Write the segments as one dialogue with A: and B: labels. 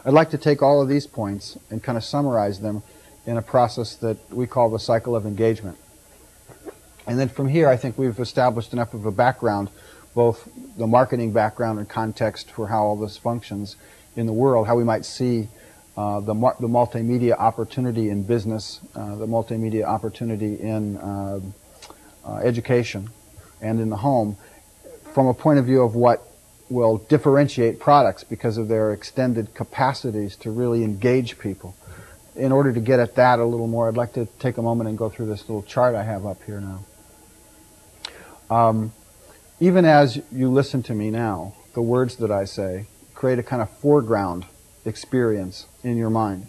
A: I'd like to take all of these points and kind of summarize them in a process that we call the cycle of engagement. And then from here, I think we've established enough of a background, both the marketing background and context for how all this functions in the world, how we might see the multimedia opportunity in business, the multimedia opportunity in education and in the home, from a point of view of what will differentiate products because of their extended capacities to really engage people. In order to get at that a little more, I'd like to take a moment and go through this little chart I have up here now. Even as you listen to me now, the words that I say create a kind of foreground experience in your mind.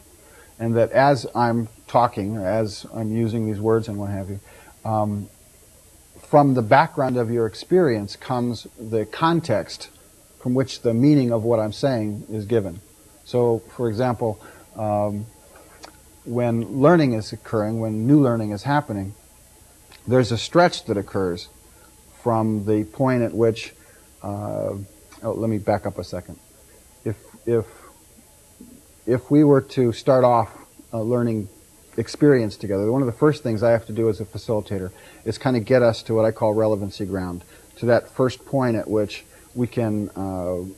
A: And that as I'm talking, or as I'm using these words and what have you, from the background of your experience comes the context from which the meaning of what I'm saying is given. So, for example, when learning is occurring, when new learning is happening, there's a stretch that occurs from the point at which, let me back up a second. If we were to start off a learning experience together, one of the first things I have to do as a facilitator is kind of get us to what I call relevancy ground, to that first point at which we can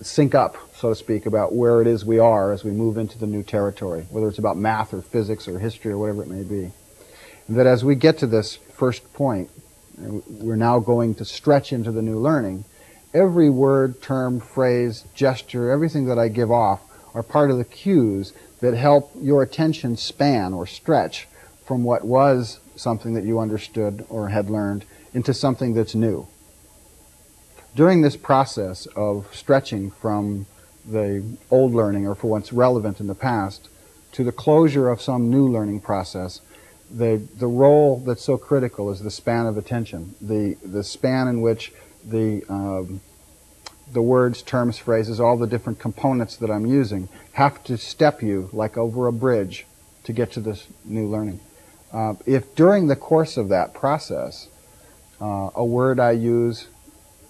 A: sync up, so to speak, about where it is we are as we move into the new territory, whether it's about math or physics or history or whatever it may be. And that as we get to this first point, we're now going to stretch into the new learning. Every word, term, phrase, gesture, everything that I give off are part of the cues that help your attention span or stretch from what was something that you understood or had learned into something that's new. During this process of stretching from the old learning, or for what's relevant in the past, to the closure of some new learning process, the role that's so critical is the span of attention, the span in which the words, terms, phrases, all the different components that I'm using have to step you like over a bridge to get to this new learning. If during the course of that process a word I use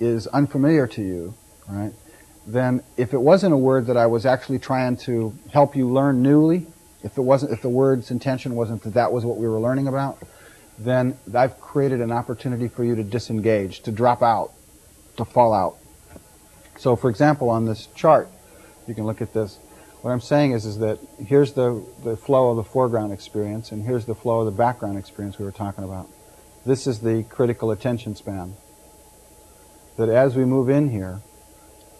A: is unfamiliar to you, right, then if it wasn't a word that I was actually trying to help you learn newly, if the word's intention wasn't that that was what we were learning about, then I've created an opportunity for you to disengage, to drop out, to fall out. So, for example, on this chart, you can look at this. What I'm saying is that here's the flow of the foreground experience, and here's the flow of the background experience we were talking about. This is the critical attention span. That as we move in here,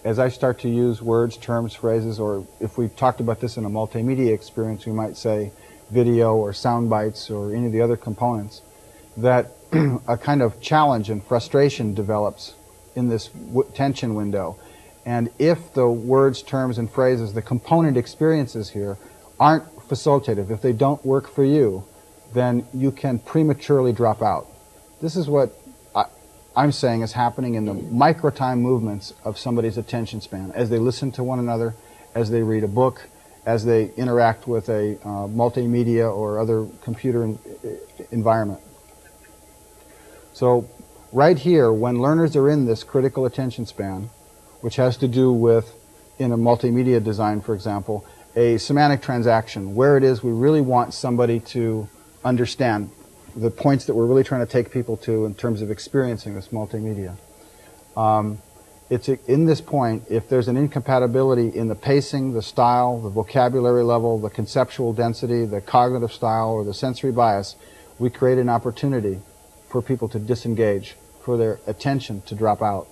A: as I start to use words, terms, phrases, or if we talked about this in a multimedia experience, we might say video or sound bites or any of the other components, that a kind of challenge and frustration develops in this tension window. And if the words, terms, and phrases, the component experiences here, aren't facilitative, if they don't work for you, then you can prematurely drop out. This is what I'm saying is happening in the micro-time movements of somebody's attention span as they listen to one another, as they read a book, as they interact with a multimedia or other computer environment. So right here, when learners are in this critical attention span, which has to do with, in a multimedia design, for example, a semantic transaction, where it is we really want somebody to understand the points that we're really trying to take people to in terms of experiencing this multimedia. It's in this point, if there's an incompatibility in the pacing, the style, the vocabulary level, the conceptual density, the cognitive style, or the sensory bias, we create an opportunity for people to disengage, for their attention to drop out.